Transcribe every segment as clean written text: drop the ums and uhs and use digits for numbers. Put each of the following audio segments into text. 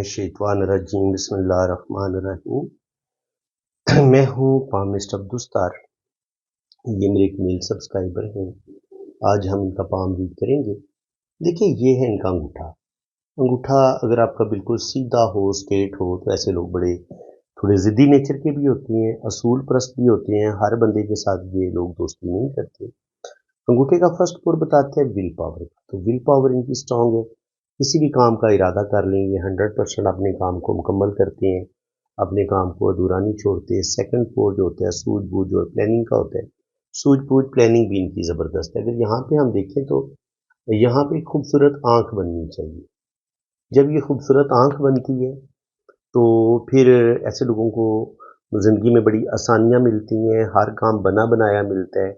शैतानिर्रजीम बिस्मिल्लाहिर्रहमानिर्रहीम। मैं हूँ पामिस्ट अब्दुस्तार, ये मेरे एक मेल सब्सक्राइबर हैं। आज हम इनका पाम रीड करेंगे। देखिए, ये है इनका अंगूठा। अंगूठा अगर आपका बिल्कुल सीधा हो, स्ट्रेट हो, तो ऐसे लोग बड़े थोड़े ज़िद्दी नेचर के भी होते हैं, असूल परस्त भी होते हैं। हर बंदे के साथ ये लोग दोस्ती नहीं करते। अंगूठे का फर्स्ट कोड बताते हैं विल पावर। तो विल पावर इनकी स्ट्रांग है। किसी भी काम का इरादा कर लेंगे, 100% अपने काम को मुकम्मल करते हैं, अपने काम को अधूरा नहीं छोड़ते। सेकंड कोड जो होता है सूझबूझ और प्लानिंग का होता है। सूझबूझ प्लानिंग भी इनकी ज़बरदस्त है। अगर यहाँ पे हम देखें तो यहाँ पे खूबसूरत आंख बननी चाहिए। जब ये खूबसूरत आंख बनती है तो फिर ऐसे लोगों को ज़िंदगी में बड़ी आसानियाँ मिलती हैं, हर काम बना बनाया मिलता है।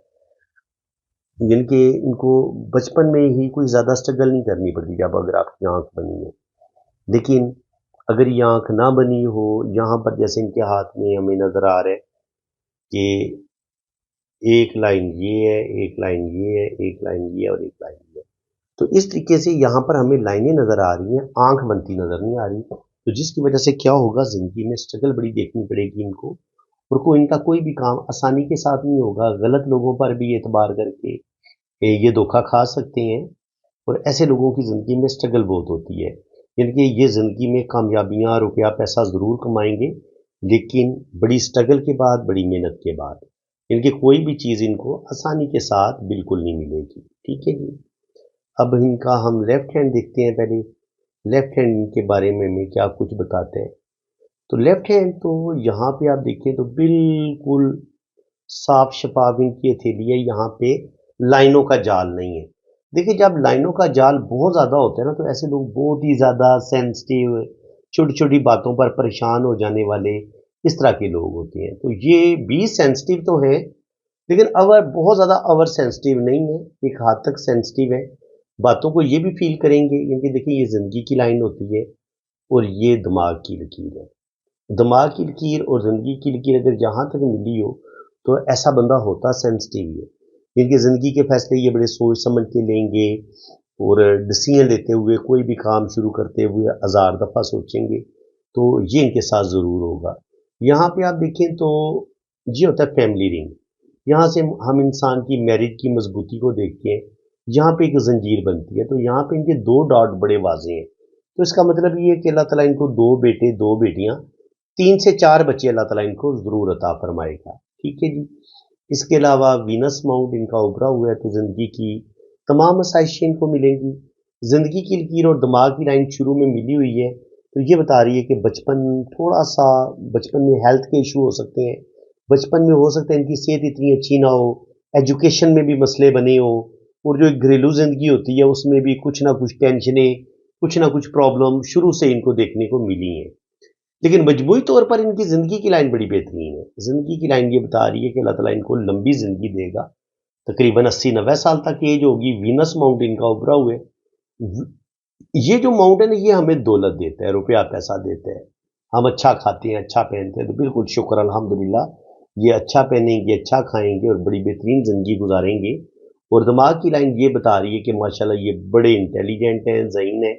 यानी कि इनको बचपन में ही कोई ज़्यादा स्ट्रगल नहीं करनी पड़ती जब अगर आपकी आंख बनी है। लेकिन अगर ये आंख ना बनी हो, यहाँ पर जैसे इनके हाथ में हमें नज़र आ रहा है कि एक लाइन ये है, एक लाइन ये है, एक लाइन ये है और एक लाइन ये है। तो इस तरीके से यहाँ पर हमें लाइनें नज़र आ रही हैं, आंख बनती नज़र नहीं आ रही। तो जिसकी वजह से क्या होगा, ज़िंदगी में स्ट्रगल बड़ी देखनी पड़ेगी इनको, और इनका कोई भी काम आसानी के साथ नहीं होगा। गलत लोगों पर भी एतबार करके ये धोखा खा सकते हैं, और ऐसे लोगों की ज़िंदगी में स्ट्रगल बहुत होती है। यानी कि ये ज़िंदगी में कामयाबियाँ, रुपया पैसा ज़रूर कमाएंगे, लेकिन बड़ी स्ट्रगल के बाद, बड़ी मेहनत के बाद। यानी कि कोई भी चीज़ इनको आसानी के साथ बिल्कुल नहीं मिलेगी। ठीक है जी। अब इनका हम लेफ्ट हैंड देखते हैं। पहले लेफ्ट हैंड के बारे में हमें क्या कुछ बताते हैं। तो लेफ्ट हैंड तो यहाँ पे आप देखें तो बिल्कुल साफ शफाफ इनकी हथेली है। यहाँ पे लाइनों का जाल नहीं है। देखिए, जब लाइनों का जाल बहुत ज़्यादा होता है ना, तो ऐसे लोग बहुत ही ज़्यादा सेंसिटिव, छोटी छोटी बातों पर परेशान हो जाने वाले, इस तरह के लोग होते हैं। तो ये भी सेंसिटिव तो है, लेकिन अवर बहुत ज़्यादा अवर सेंसिटिव नहीं है, एक हद तक सेंसिटिव है। बातों को ये भी फील करेंगे, क्योंकि देखिए ये ज़िंदगी की लाइन होती है और ये दिमाग की लकीर है। दिमाग की लकीर और ज़िंदगी की लकीर अगर जहाँ तक मिली हो, तो ऐसा बंदा होता सेंसिटिव ही है। क्योंकि ज़िंदगी के फैसले ये बड़े सोच समझ के लेंगे, और डिसीजन लेते हुए कोई भी काम शुरू करते हुए हज़ार दफ़ा सोचेंगे। तो ये इनके साथ ज़रूर होगा। यहाँ पे आप देखें तो ये होता है फैमिली रिंग। यहाँ से हम इंसान की मैरिज की मजबूती को देखते हैं। यहाँ पे एक जंजीर बनती है, तो यहाँ पे इनके दो डॉट बड़े वाजे हैं। तो इसका मतलब ये है कि अल्लाह ताला इनको दो बेटे, दो बेटियां, 3 से 4 बच्चे अल्लाह ताला इनको ज़रूर अता फरमाएगा। ठीक है जी। इसके अलावा वीनस माउंट इनका उभरा हुआ है, तो ज़िंदगी की तमाम आसाइशें इनको मिलेंगी। ज़िंदगी की लकीर और दिमाग की लाइन शुरू में मिली हुई है, तो ये बता रही है कि बचपन में हेल्थ के इशू हो सकते हैं। बचपन में हो सकता है इनकी सेहत इतनी अच्छी ना हो, एजुकेशन में भी मसले बने हो, और जो एक घरेलू ज़िंदगी होती है उसमें भी कुछ ना कुछ टेंशनें, कुछ ना कुछ प्रॉब्लम शुरू से इनको देखने को मिली हैं। लेकिन मजमूई तौर पर इनकी ज़िंदगी की लाइन बड़ी बेहतरीन है। ज़िंदगी की लाइन ये बता रही है कि अल्लाह ताला इनको लंबी ज़िंदगी देगा। तकरीबन 80-90 साल तक एज होगी। वीनस माउंट इनका उभरा हुआ है। ये जो माउंटेन है ये हमें दौलत देता है, रुपया पैसा देता है। हम अच्छा खाते हैं, अच्छा पहनते हैं, तो बिल्कुल शुक्र अल्हम्दुलिल्लाह। ये अच्छा पहनेंगे, अच्छा खाएंगे और बड़ी बेहतरीन ज़िंदगी गुजारेंगे। और दिमाग की लाइन ये बता रही है कि माशाल्लाह ये बड़े इंटेलिजेंट हैं, ज़हीन हैं।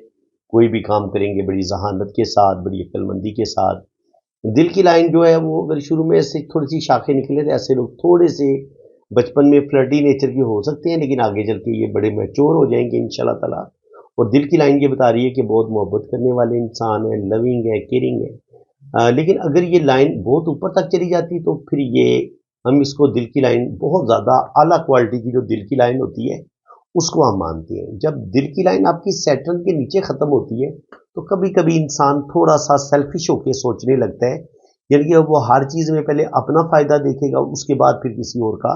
कोई भी काम करेंगे बड़ी जहानत के साथ, बड़ी अक्लमंदी के साथ। दिल की लाइन जो है वो अगर शुरू में से थोड़ी सी शाखें निकले, तो ऐसे लोग थोड़े से बचपन में फ्लर्टी नेचर के हो सकते हैं, लेकिन आगे चल के ये बड़े मैच्योर हो जाएंगे इंशाल्लाह ताला। और दिल की लाइन ये बता रही है कि बहुत मोहब्बत करने वाले इंसान है, लविंग है, केयरिंग है। लेकिन अगर ये लाइन बहुत ऊपर तक चली जाती तो फिर ये, हम इसको दिल की लाइन बहुत ज़्यादा आला क्वालिटी की जो दिल की लाइन होती है उसको हम मानते हैं। जब दिल की लाइन आपकी सैटर्न के नीचे ख़त्म होती है, तो कभी कभी इंसान थोड़ा सा सेल्फिश होकर सोचने लगता है। यानी कि वो हर चीज़ में पहले अपना फ़ायदा देखेगा, उसके बाद फिर किसी और का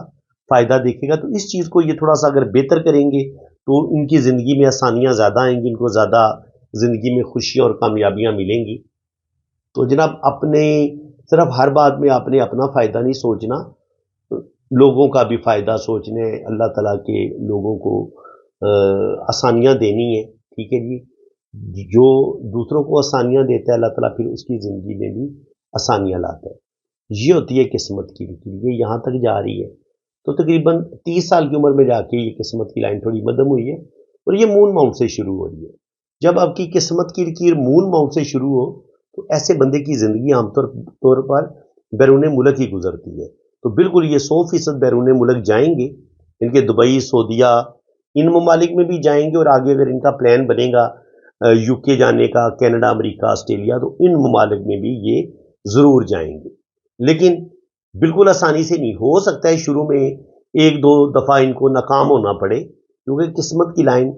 फ़ायदा देखेगा। तो इस चीज़ को ये थोड़ा सा अगर बेहतर करेंगे, तो इनकी ज़िंदगी में आसानियाँ ज़्यादा आएंगी, इनको ज़्यादा ज़िंदगी में खुशियाँ और कामयाबियाँ मिलेंगी। तो जनाब, अपने सिर्फ हर बात में आपने अपना फ़ायदा नहीं सोचना, लोगों का भी फ़ायदा सोचने, अल्लाह ताला के लोगों को आसानियाँ देनी है। ठीक है जी। जो दूसरों को आसानियाँ देता है, अल्लाह ताला फिर उसकी ज़िंदगी में भी आसानियाँ लाता है। یہ ہوتی ہے قسمت کی لکیر، یہ یہاں تک جا رہی ہے، تو تقریباً 30 سال کی عمر میں جا کے یہ قسمت کی لائن تھوڑی مدھم ہوئی ہے اور یہ مون ماؤنٹ سے شروع ہو رہی ہے۔ جب آپ کی قسمت کی لکیر مون ماؤنٹ سے شروع ہو تو ایسے بندے کی زندگی عام طور پر بیرون ملک ہی گزرتی ہے، تو بالکل یہ 100% بیرون ملک جائیں گے، ان کے دبئی، سعودیہ، ان ممالک میں بھی جائیں گے، اور آگے اگر ان کا پلان بنے گا یو کے جانے کا، کینیڈا، امریکہ، آسٹریلیا، تو ان ممالک میں بھی یہ ضرور جائیں گے، لیکن بالکل آسانی سے نہیں ہو سکتا ہے، شروع میں ایک دو دفعہ ان کو ناکام ہونا پڑے، کیونکہ قسمت کی لائن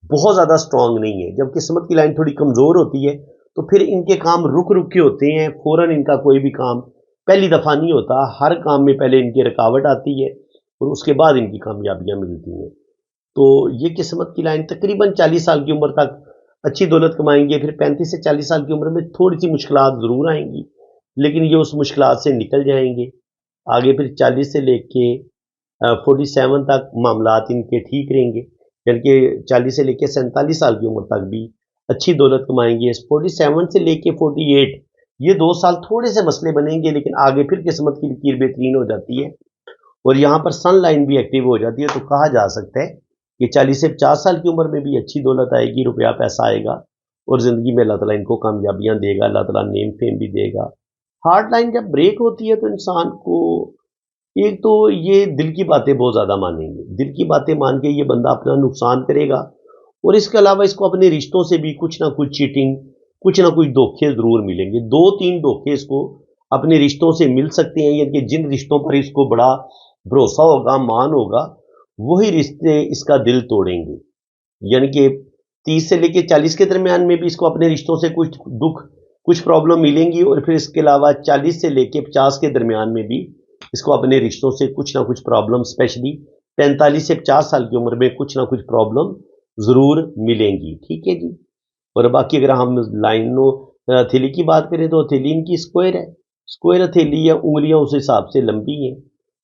بہت زیادہ سٹرونگ نہیں ہے۔ جب قسمت کی لائن تھوڑی کمزور ہوتی ہے تو پھر ان کے کام رک رک کے ہوتے ہیں، فوراً ان کا کوئی بھی کام پہلی دفعہ نہیں ہوتا، ہر کام میں پہلے ان کی رکاوٹ آتی ہے اور اس کے بعد ان کی کامیابیاں ملتی ہیں۔ تو یہ قسمت کی لائن تقریباً 40 سال کی عمر تک اچھی دولت کمائیں گے، پھر 35 سے 40 سال کی عمر میں تھوڑی سی مشکلات ضرور آئیں گی، لیکن یہ اس مشکلات سے نکل جائیں گے۔ آگے پھر 40 سے لے کے 47 تک معاملات ان کے ٹھیک رہیں گے، بلکہ 40 سے لے کے 47 سال کی عمر تک بھی اچھی دولت کمائیں گے۔ 47 سے لے کے 48 یہ 2 سال تھوڑے سے مسئلے بنیں گے، لیکن آگے پھر قسمت کی لکیر بہترین ہو جاتی ہے اور یہاں پر سن لائن بھی ایکٹیو ہو جاتی ہے، تو کہا جا سکتا ہے کہ 40 سے 50 سال کی عمر میں بھی اچھی دولت آئے گی، روپیہ پیسہ آئے گا اور زندگی میں اللہ تعالیٰ ان کو کامیابیاں دے گا، اللہ تعالیٰ نیم فیم بھی دے گا۔ ہارڈ لائن جب بریک ہوتی ہے تو انسان کو ایک تو یہ دل کی باتیں بہت زیادہ مانیں گے، دل کی باتیں مان کے یہ بندہ اپنا نقصان کرے گا، اور اس کے علاوہ اس کو اپنے رشتوں سے بھی کچھ نہ کچھ چیٹنگ، کچھ نہ کچھ دھوکے ضرور ملیں گے۔ 2-3 دھوکے اس کو اپنے رشتوں سے مل سکتے ہیں، یعنی کہ جن رشتوں پر اس کو بڑا بھروسہ ہوگا، مان ہوگا، وہی رشتے اس کا دل توڑیں گے۔ یعنی کہ 30 سے لے کے 40 کے درمیان میں بھی اس کو اپنے رشتوں سے کچھ دکھ، کچھ پرابلم ملیں گی، اور پھر اس کے علاوہ 40 سے لے کے 50 کے درمیان میں بھی اس کو اپنے رشتوں سے کچھ نہ کچھ پرابلم، اسپیشلی 45 سے 50 سال کی عمر میں کچھ نہ کچھ پرابلم ضرور ملیں گی۔ ٹھیک ہے جی۔ اور باقی اگر ہم لائنوں ہتھیلی کی بات کریں تو ہتھیلی ان کی اسکوائر ہے، اسکوائر ہتھیلی یا انگلیاں اس حساب سے لمبی ہیں،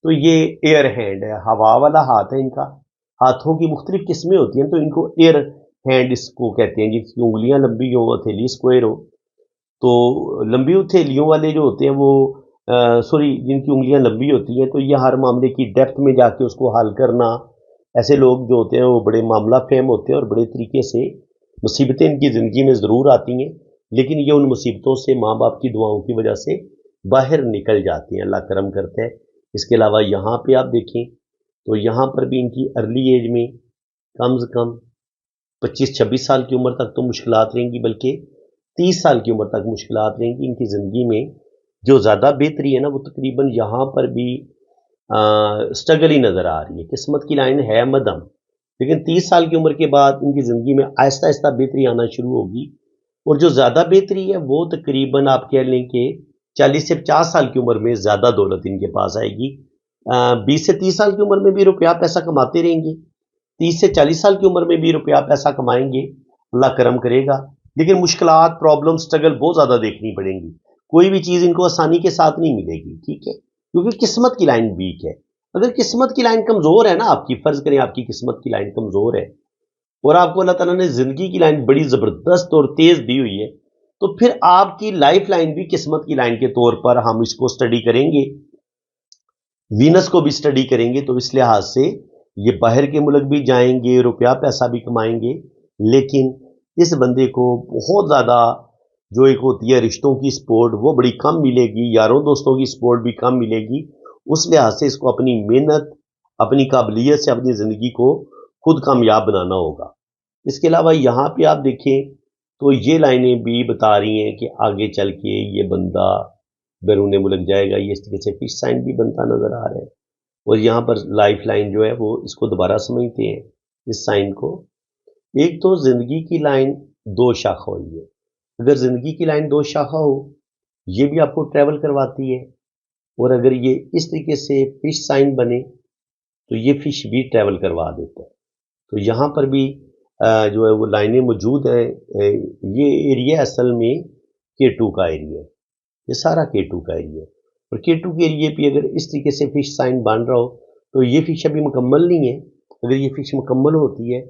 تو یہ ایئر ہینڈ ہے، ہوا والا ہاتھ ہے ان کا۔ ہاتھوں کی مختلف قسمیں ہوتی ہیں، تو ان کو ایئر ہینڈ اس کو کہتے ہیں، جس کی انگلیاں لمبی ہو، ہتھیلی اسکوائر ہو۔ تو لمبی ہتھیلیوں والے جو ہوتے ہیں وہ جن کی انگلیاں لمبی ہوتی ہیں، تو یہ ہر معاملے کی ڈیپتھ میں جا کے اس کو حل کرنا، ایسے لوگ جو ہوتے ہیں وہ بڑے معاملہ فہم ہوتے ہیں اور بڑے طریقے سے مصیبتیں ان کی زندگی میں ضرور آتی ہیں، لیکن یہ ان مصیبتوں سے ماں باپ کی دعاؤں کی وجہ سے باہر نکل جاتے ہیں، اللہ کرم کرتا ہے۔ اس کے علاوہ یہاں پہ آپ دیکھیں تو یہاں پر بھی ان کی ارلی ایج میں کم سے کم 25-26 سال کی عمر تک تو مشکلات رہیں گی، بلکہ 30 سال کی عمر تک مشکلات رہیں گی۔ ان کی زندگی میں جو زیادہ بہتری ہے نا، وہ تقریباً یہاں پر بھی سٹرگل ہی نظر آ رہی ہے۔ قسمت کی لائن ہے مدھم، لیکن 30 سال کی عمر کے بعد ان کی زندگی میں آہستہ آہستہ بہتری آنا شروع ہوگی، اور جو زیادہ بہتری ہے وہ تقریباً آپ کہہ لیں کہ 40 سے 50 سال کی عمر میں زیادہ دولت ان کے پاس آئے گی۔ 20 سے 30 سال کی عمر میں بھی روپیہ پیسہ کماتے رہیں گے، 30 سے 40 سال کی عمر میں بھی روپیہ پیسہ کمائیں گے، اللہ کرم کرے گا، لیکن مشکلات، پرابلم، سٹرگل بہت زیادہ دیکھنی پڑیں گی، کوئی بھی چیز ان کو آسانی کے ساتھ نہیں ملے گی۔ ٹھیک ہے، کیونکہ قسمت کی لائن ویک ہے۔ اگر قسمت کی لائن کمزور ہے نا آپ کی، فرض کریں آپ کی قسمت کی لائن کمزور ہے اور آپ کو اللہ تعالیٰ نے زندگی کی لائن بڑی زبردست اور تیز دی ہوئی ہے، تو پھر آپ کی لائف لائن بھی قسمت کی لائن کے طور پر ہم اس کو سٹڈی کریں گے، وینس کو بھی سٹڈی کریں گے، تو اس لحاظ سے یہ باہر کے ملک بھی جائیں گے، روپیہ پیسہ بھی کمائیں گے، لیکن اس بندے کو بہت زیادہ جو ایک ہوتی ہے رشتوں کی سپورٹ وہ بڑی کم ملے گی، یاروں دوستوں کی سپورٹ بھی کم ملے گی، اس لحاظ سے اس کو اپنی محنت، اپنی قابلیت سے اپنی زندگی کو خود کامیاب بنانا ہوگا۔ اس کے علاوہ یہاں پہ آپ دیکھیں تو یہ لائنیں بھی بتا رہی ہیں کہ آگے چل کے یہ بندہ بیرون ملک جائے گا، یہ اس طریقے سے فش سائن بھی بنتا نظر آ رہا ہے، اور یہاں پر لائف لائن جو ہے وہ اس کو دوبارہ سمجھتے ہیں اس سائن کو۔ ایک تو زندگی کی لائن 2 شاخہ ہوئی ہے، اگر زندگی کی لائن 2 شاخہ ہو یہ بھی آپ کو ٹریول کرواتی ہے، اور اگر یہ اس طریقے سے فش سائن بنے تو یہ فش بھی ٹریول کروا دیتا ہے۔ تو یہاں پر بھی جو ہے وہ لائنیں موجود ہیں، یہ ایریا اصل میں K2 کا ایریا ہے، یہ سارا K2 کا ایریا ہے، اور K2 کے ایریا پہ اگر اس طریقے سے فش سائن بن رہا ہو تو یہ فش ابھی مکمل نہیں ہے، اگر یہ فش مکمل ہوتی ہے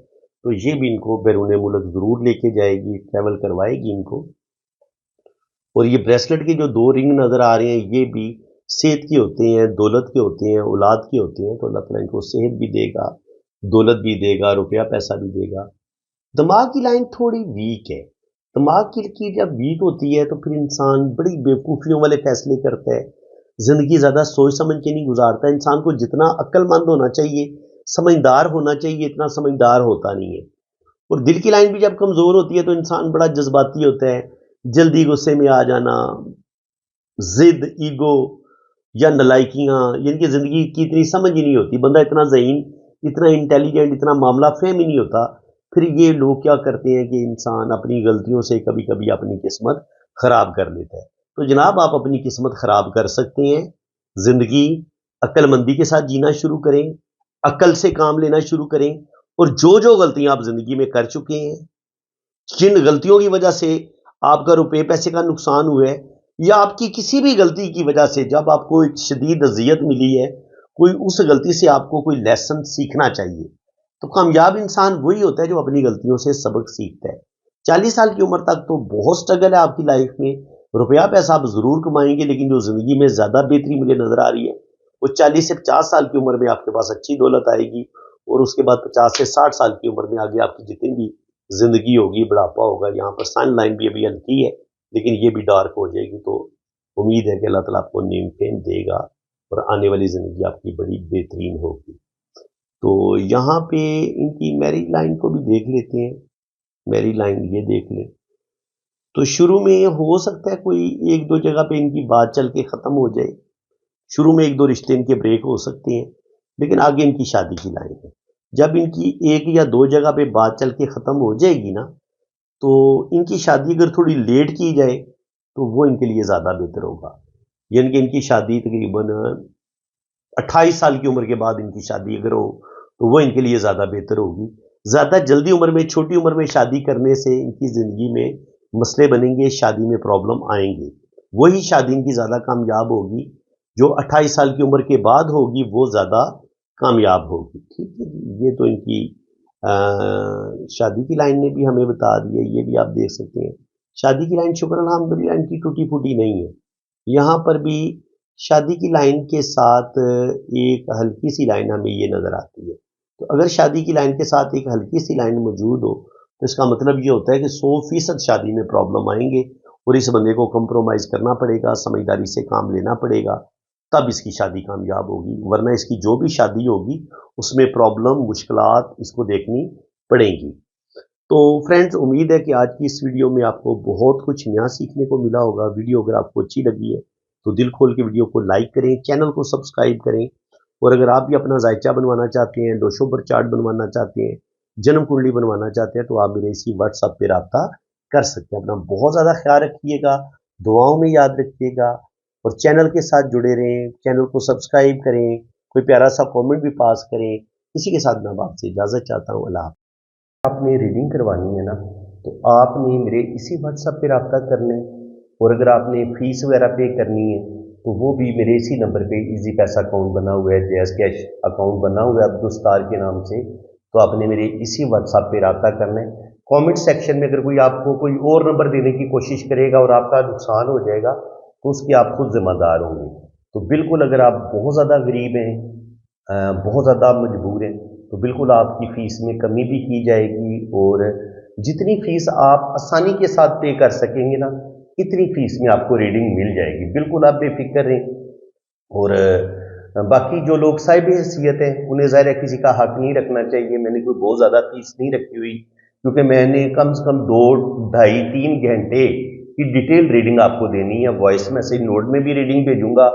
تو یہ بھی ان کو بیرون ملک ضرور لے کے جائے گی، ٹریول کروائے گی ان کو۔ اور یہ بریسلٹ کے جو 2 رنگ نظر آ رہے ہیں یہ بھی सेहत के होते हैं, दौलत के होते हैं, औलाद के होते हैं, तो अल्लाह ताला इनको सेहत भी देगा, दौलत भी देगा, रुपया पैसा भी देगा। दिमाग की लाइन थोड़ी वीक है। दिमाग की जब वीक होती है तो फिर इंसान बड़ी बेवकूफ़ियों वाले फैसले करता है, ज़िंदगी ज़्यादा सोच समझ के नहीं गुजारता। इंसान को जितना अक्लमंद होना चाहिए, समझदार होना चाहिए, इतना समझदार होता नहीं है। और दिल की लाइन भी जब कमज़ोर होती है तो इंसान बड़ा जज्बाती होता है, जल्दी गुस्से में आ जाना, ज़िद, ईगो या नालायकियाँ, यानी ज़िंदगी की इतनी समझ ही नहीं होती। बंदा इतना ज़हीन, इतना इंटेलिजेंट, इतना मामला फ़हम ही नहीं होता। फिर ये लोग क्या करते हैं कि इंसान अपनी गलतियों से कभी-कभी अपनी किस्मत ख़राब कर लेता है। तो जनाब आप अपनी किस्मत ख़राब कर सकते हैं। ज़िंदगी अक्लमंदी के साथ जीना शुरू करें, अक्ल से काम लेना शुरू करें और जो-जो गलतियाँ आप ज़िंदगी में कर चुके हैं, जिन गलतियों की वजह से आपका रुपए पैसे का नुकसान हुआ है या आपकी किसी भी गलती की वजह से जब आपको एक शदीद अजियत मिली है, कोई उस गलती से आपको कोई लेसन सीखना चाहिए। तो कामयाब इंसान वही होता है जो अपनी गलतियों से सबक सीखता है। 40 साल की उम्र तक तो बहुत स्ट्रगल है आपकी लाइफ में। रुपया पैसा आप ज़रूर कमाएंगे, लेकिन जो ज़िंदगी में ज़्यादा बेहतरी मुझे नज़र आ रही है वो 40 से 50 साल की उम्र में आपके पास अच्छी दौलत आएगी और उसके बाद 50 से 60 साल की उम्र में आगे आपकी जितनी भी ज़िंदगी होगी, बुढ़ापा होगा। यहाँ पर सन लाइन भी अभी हल्की है, लेकिन ये भी डार्क हो जाएगी। तो उम्मीद है कि अल्लाह ताला आपको नेमतें देगा और आने वाली ज़िंदगी आपकी बड़ी बेहतरीन होगी। तो यहाँ पे इनकी मैरिज लाइन को भी देख लेते हैं। मैरिज लाइन ये देख लें तो शुरू में हो सकता है कोई एक दो जगह पे इनकी बात चल के ख़त्म हो जाए। शुरू में एक दो रिश्ते इनके ब्रेक हो सकते हैं, लेकिन आगे इनकी शादी की लाइन है। जब इनकी एक या दो जगह पे बात चल के ख़त्म हो जाएगी ना, तो इनकी शादी अगर थोड़ी लेट की जाए तो वो इनके लिए ज़्यादा बेहतर होगा। यानी कि इनकी शादी तकरीबन 28 साल की उम्र के बाद इनकी शादी अगर हो तो वो इनके लिए ज़्यादा बेहतर होगी। ज़्यादा जल्दी उम्र में, छोटी उम्र में शादी करने से इनकी ज़िंदगी में मसले बनेंगे, शादी में प्रॉब्लम आएंगे। वही शादी इनकी ज़्यादा कामयाब होगी जो 28 साल की उम्र के बाद होगी, वो ज़्यादा कामयाब होगी। ठीक है जी, ये तो इनकी शादी की लाइन ने भी हमें बता दिया। ये भी आप देख सकते हैं शादी की लाइन शुक्र अल्हम्दुलिल्लाह इनकी टूटी फूटी नहीं है। यहाँ पर भी शादी की लाइन के साथ एक हल्की सी लाइन हमें ये नज़र आती है। तो अगर शादी की लाइन के साथ एक हल्की सी लाइन मौजूद हो तो इसका मतलब ये होता है कि 100% शादी में प्रॉब्लम आएंगे और इस बंदे को कंप्रोमाइज़ करना पड़ेगा, समझदारी से काम लेना पड़ेगा, तब इसकी शादी कामयाब होगी। वरना इसकी जो भी शादी होगी उसमें प्रॉब्लम, मुश्किलात इसको देखनी पड़ेंगी। तो फ्रेंड्स, उम्मीद है कि आज की इस वीडियो में आपको बहुत कुछ नया सीखने को मिला होगा। वीडियो अगर आपको अच्छी लगी है तो दिल खोल के वीडियो को लाइक करें, चैनल को सब्सक्राइब करें और अगर आप भी अपना जायचा बनवाना चाहते हैं, दोषों पर चार्ट बनवाना चाहते हैं, जन्म कुंडली बनवाना चाहते हैं, तो आप मेरे इसी व्हाट्सएप पे रब्ता कर सकते हैं। अपना बहुत ज़्यादा ख्याल रखिएगा, दुआओं में याद रखिएगा और चैनल के साथ जुड़े रहें। चैनल को सब्सक्राइब करें, कोई प्यारा सा कॉमेंट भी पास करें। इसी के साथ मैं आपसे इजाज़त चाहता हूँ। अल्लाह। आपने रीडिंग करवानी है ना, तो आपने मेरे इसी व्हाट्सएप पे रब्ता कर लें और अगर आपने फ़ीस वगैरह पे करनी है तो वो भी मेरे इसी नंबर पे इजी पैसा अकाउंट बना हुआ है, जैज़ कैश अकाउंट बना हुआ है अब्दुल सत्तार के नाम से, तो आपने मेरे इसी व्हाट्सएप पे रब्ता करना है। कमेंट सेक्शन में अगर कोई आपको कोई और नंबर देने की कोशिश करेगा और आपका नुकसान हो जाएगा तो उसकी आप खुद ज़िम्मेदार होंगे। तो बिल्कुल अगर आप बहुत ज़्यादा गरीब हैं, बहुत ज़्यादा मजबूर हैं, तो बिल्कुल आपकी फ़ीस में कमी भी की जाएगी और जितनी फ़ीस आप आसानी के साथ पे कर सकेंगे ना, इतनी फ़ीस में आपको रीडिंग मिल जाएगी। बिल्कुल आप बेफिक्र रहें। और बाकी जो लोग साहिब हैसियत हैं उन्हें ज़ाहिर है किसी का हक नहीं रखना चाहिए। मैंने कोई बहुत ज़्यादा फ़ीस नहीं रखी हुई, क्योंकि मैंने कम से कम 2, ढाई, 3 घंटे की डिटेल रीडिंग आपको देनी है। वॉइस मैसेज नोट में भी रीडिंग भेजूंगा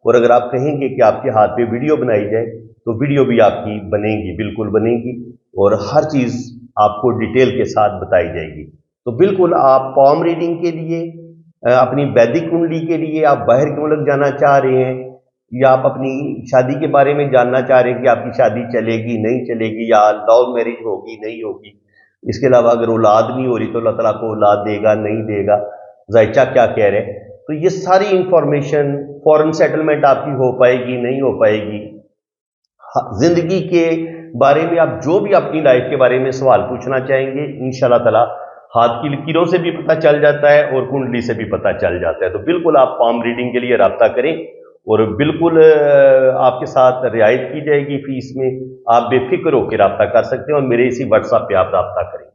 और अगर आप कहेंगे कि आपके हाथ पे वीडियो बनाई जाए तो वीडियो भी आपकी बनेगी, बिल्कुल बनेगी और हर चीज़ आपको डिटेल के साथ बताई जाएगी। तो बिल्कुल आप पॉम रीडिंग के लिए, अपनी वैदिक कुंडली के लिए आप बाहर के मुल्क जाना चाह रहे हैं या आप अपनी शादी के बारे में जानना चाह रहे हैं कि आपकी शादी चलेगी नहीं चलेगी या लव मैरिज होगी नहीं होगी, इसके अलावा अगर औलाद नहीं हो रही तो अल्लाह ताला को औलाद देगा नहीं देगा, जायचा क्या कह रहे हैं, तो ये सारी इंफॉर्मेशन, फॉरेन सेटलमेंट आपकी हो पाएगी नहीं हो पाएगी, जिंदगी के बारे में आप जो भी अपनी लाइफ के बारे में सवाल पूछना चाहेंगे, इंशाल्लाह ताला हाथ की लकीरों से भी पता चल जाता है और कुंडली से भी पता चल जाता है। तो बिल्कुल आप पाम रीडिंग के लिए रब्ता करें اور بالکل آپ کے ساتھ رعایت کی جائے گی فیس میں. آپ بے فکر ہو کے رابطہ کر سکتے ہیں اور میرے اسی واٹس ایپ پہ آپ رابطہ کریں.